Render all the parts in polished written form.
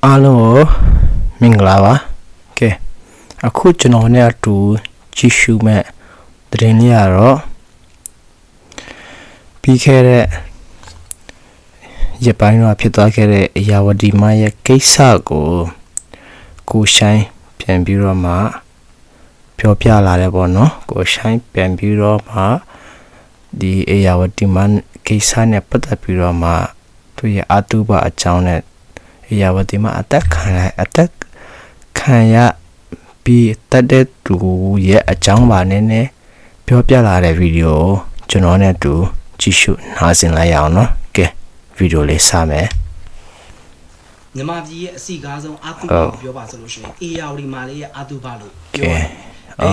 အားလုံးကိုမင်္ဂလာပါကဲအခုကျွန်တော်နဲ့အတူကြည့်ရှုမဲ့သတင်းလေးကတော့ပြီးခဲ့တဲ့ရက်ပိုင်းတော့ဖြစ်သွားခဲ့တဲ့အရာဝတီမရဲ့ကိစ္စကိုဆိုင်ပြန်ပြီးတော့မှပြောပြလာတယ်ပေါ့နော်ကိုဆိုင်ပြန်ပြီးတော့မှဒီအရာဝတီမကိစ္စနဲ့ပတ်သက်ပြီးတော့မှသူရဲ့အတုပအကြောင်းနဲ့အရာဝတီမအသက်ခံရပြီးတက်တဲ့သူရဲ့အကြောင်းပါနည်းနည်းပြောပြလာတဲ့ဗီဒီယိုကိုကျွန်တော်နဲ့တူကြည့်ရှုနားဆင်လိုက်ရအောင်နော်ကဲဗီဒီယိုလေးစမယ်မြန်မာပြည်ရဲ့အစီကားဆုံးအာတုဘကိုပြောပါဆိုလို့ရှိရင်အေယာဝတီမာလေးရဲ့အာတုဘလို့ပြောတယ်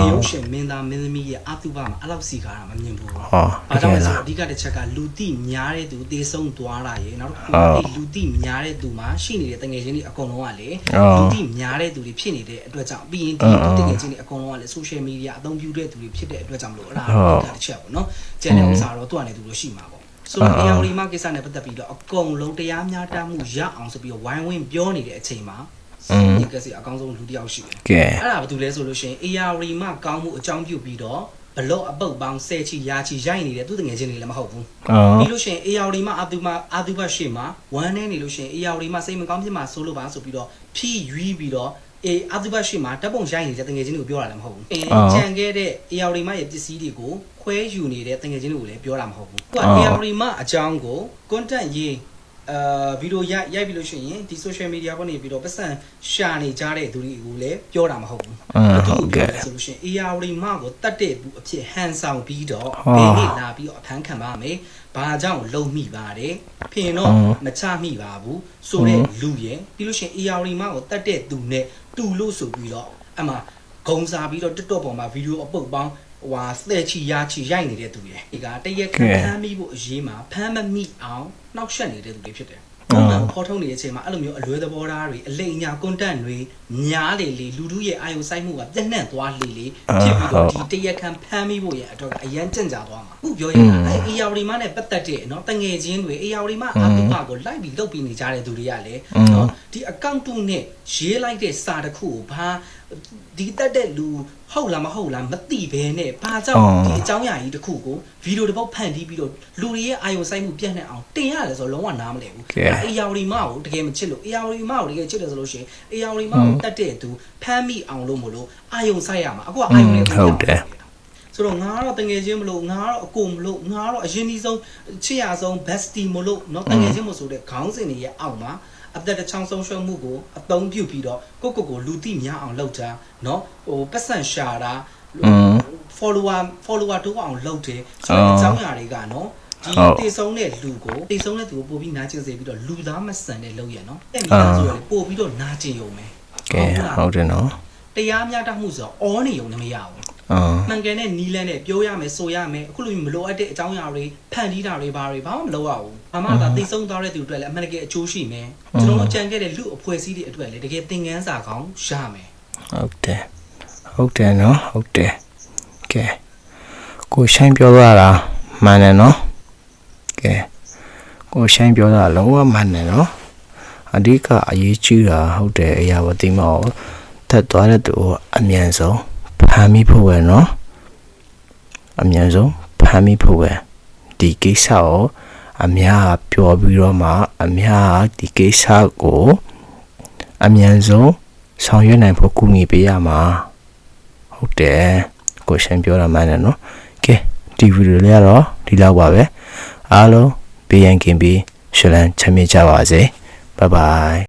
ရုပ်ရှင်မင်းသားမင်းသမီးရဲ့အာတုဘမှာအဲ့လောက်စီကားတာမမြင်ဘူး။ဘာကြောင့်လဲဆိုတော့အဓိကတစ်ချက်ကလူတိများတဲ့သူတေဆုံးသွားတာရေနောက်တစ်ခုအဲ့လူတိများတဲ့သူမှာရှိနေတဲ့တငယ်ချင်းတွေအကုန်လုံးကလေလူတိများတဲ့သူတွေဖြစ်နေတဲ့အတွက်ကြောင့်ပြီးရင်ဒီတငယ်ချင်းတွေအကုန်လုံးကလေ social media အသုံးပြုတဲ့သူတွေဖြစ်တဲ့အတွက်ကြောင့်မလို့အဲ့ဒါအဓိကတစ်ချက်ပေါ့နော်။ကျန်တဲ့ဥစ္စာတော့သူကနေသူလို့ရှိမှာပေါ့။ဆိုတော့အေယာဝတီမာကိစ္စနဲ့ပတ်သက်ပြီးတော့အကုန်လုံးတရားမျှတမှုရအောင်ဆိုပြီးတော့ဝိုင်းဝန်းပြောနေတဲ့အချိန်မှာဒီကစီအကောင်းဆုံးလူတစ်ယောက်ရှိတယ်။အဲ့ဒါဘာတူလဲဆိုလို့ရှိရင်အေယာဝတီမကောင်းမှုအကြောင်းပြုပြီးတော့ဘလော့အပုတ်ပေါင်း10ချီရာချီရိုက်နေတဲ့သူတငယ်ချင်းတွေလည်းမဟုတ်ဘူး။ပြီးလို့ရှိရင်အေယာဝတီမအာတုဘရှေ့မှာဝမ်းနေနေလို့ရှိရင်အေယာဝတီမစိတ်မကောင်းဖြစ်မှာဆိုလို့ပါဆိုပြီးတော့ဖြီးရွီးပြီးတော့အာတုဘရှေ့မှာတပ်ပုံရိုက်နေတဲ့တငယ်ချင်းတွေကိုပြောတာလည်းမဟုတ်ဘူး။ကြံခဲ့တဲ့အေယာဝတီမရဲ့ပစ္စည်းတွေကိုခွဲယူနေတဲ့တငယ်ချင်းတွေကိုလည်းပြောတာမဟုတ်ဘူး။သူကအေယာဝတီမအကြောင်းကို content ရေးဗီဒီယိုရိုက်ပြီးလို့ရှိရင်ဒီ social media ပေါ်နေပြီးတော့ပတ်စံရှာနေကြတဲ့သူတွေကိုလည်းပြောတာမဟုတ်ဘူးဟုတ်ကဲ့ဆိုလို့ရှိရင် AR မကိုတတ်တဲ့ဘူးအဖြစ်ဟန်ဆောင်ပြီးတော့ဘယ်နေ့လာပြီးတော့အဖမ်းခံပါမယ်ဘာကြောင့်လုံမိပါတယ်ဖင်တော့မချမိပါဘူးဆိုတဲ့လူရဲ့ပြီးလို့ရှိရင် AR မကိုတတ်တဲ့သူနဲ့တူလို့ဆိုပြီးတော့အမှဂုံစားပြီးတော့ TikTok ပေါ်မှာဗီဒီယိုအပုတ်ပေါင်းဟွာသက်ချီရာချီရိုက်နေတဲ့သူရဲ့ဒီကတရက်ခံဖမ်းမိဖို့အရေးမှာဖမ်းမမိအောင်နှောက်ယှက်နေတဲ့သူတွေဖြစ်တယ်။ပုံမှန်ခေါ်ထုတ်နေတဲ့အချိန်မှာအဲ့လိုမျိုးအလွဲသဘောထားတွေအလိမ်ညာ content တွေများလေလူထုရဲ့အာယုံစိုက်မှုကပြန့်နှံ့သွားလေဖြစ်ပြီးတော့ဒီတရက်ခံဖမ်းမိဖို့ရဲ့အတွက်ကအရန်ကြံ့ကြာသွားမှာ။ခုပြောရတာအဲ့ AR မနဲ့ပတ်သက်တဲ့နော်တငယ်ချင်းတွေ AR မအာတုပကိုလိုက်ပြီးလုပ်ပြီးနေကြတဲ့သူတွေကလည်းနော်ဒီ account 2နဲ့ရေးလိုက်တဲ့စာတစ်ခုကိုဘာဒီတက်တဲ့လူဟုတ်လားမဟုတ်လားမသိဘဲနဲ့ဘာကြောင့်ဒီအကြောင်းအရာကြီးတစ်ခုကိုဗီဒီယိုတစ်ပုတ်ဖန်တီးပြီးတော့လူတွေရဲ့အာယုံစိုက်မှုပြန့်နှံ့အောင်တင်ရတယ်ဆိုတော့လုံးဝနားမလည်ဘူး။အေယာဝတီမကိုတကယ်မချစ်လို့အေယာဝတီမကိုတကယ်ချစ်တယ်ဆိုလို့ရှိရင်အေယာဝတီမကိုတတ်တဲ့သူဖမ်းမိအောင်လို့မလို့အာယုံစိုက်ရမှာအခုကအာယုံနဲ့ဟုတ်တယ်ဆိုတော့ငါကတော့တငယ်ချင်းမလို့ငါကတော့အကိုမလို့ငါကတော့အရင်ဒီဆုံးချစ်ရဆုံး bestie မလို့เนาะတငယ်ချင်းမဆိုတဲ့ခေါင်းစဉ်တွေရဲ့အောက်မှာအသက်တစ်ချောင်းဆုံးရှုံးမှုကိုအသုံးပြုပြီးတော့ကိုလူသိများအောင်လုပ်တာเนาะဟိုပတ်စံရှာတာ follower တိုးအောင်လုပ်တယ်ဆိုတော့အကြောင်းအရာတွေကเนาะဒီတေဆုံးတဲ့လူကိုတေဆုံးတဲ့သူကိုပို့ပြီးနာကျင်စေပြီးတော့လူသားမဆန်တဲ့လုပ်ရเนาะအဲ့ဒီဆိုရင်ပို့ပြီးတော့နာကျင်ရုံပဲကဲဟုတ်တယ်เนาะတရားမျှတမှုဆိုတော့အောနေရုံနဲ့မရဘူးမှန်ကန်တဲ့နီးလန်းနဲ့ပြောရမယ်ဆိုရမယ်အခုလိုမျိုးမလိုအပ်တဲ့အကြောင်းအရာတွေဖန်တီးတာတွေဘာမှမလုပ်ရဘူးဘာမှသာသိဆုံးသွားတဲ့သူတွေလည်းအမှန်တကယ်အကျိုးရှိမယ်ကျွန်တော်တို့ကြံခဲ့တဲ့လူအဖွဲ့အစည်းတွေအတွက်လည်းတကယ်သင်ခန်းစာကောင်းရမယ်ဟုတ်တယ်နော်ဟုတ်တယ်ကဲကိုဆိုင်ပြောတာမှန်တယ်နော်ကဲကိုဆိုင်ပြောတာလုံးဝမှန်တယ်နော်အဓိကအရေးကြီးတာဟုတ်တယ်အရာဝတိမောတက်သွားတဲ့သူအမြန်ဆုံးဖမ်းမိဖို့ပဲเนาะအမြန်ဆုံးဖမ်းမိဖို့ပဲဒီကိစ္စကိုအများပြောပြီးတော့မှအများဒီကိစ္စကိုအမြန်ဆုံးဆောင်ရွက်နိုင်ဖို့ကူညီပေးရမှာဟုတ်တယ်ကိုရှင်ပြောတာမှန်တယ်เนาะကဲဒီဗီဒီယိုလေးကတော့ဒီလောက်ပါပဲအားလုံးဘေးရန်ကင်းပြီးရှလန်ချမ်းမြေ့ကြပါစေဘိုင်ဘိုင်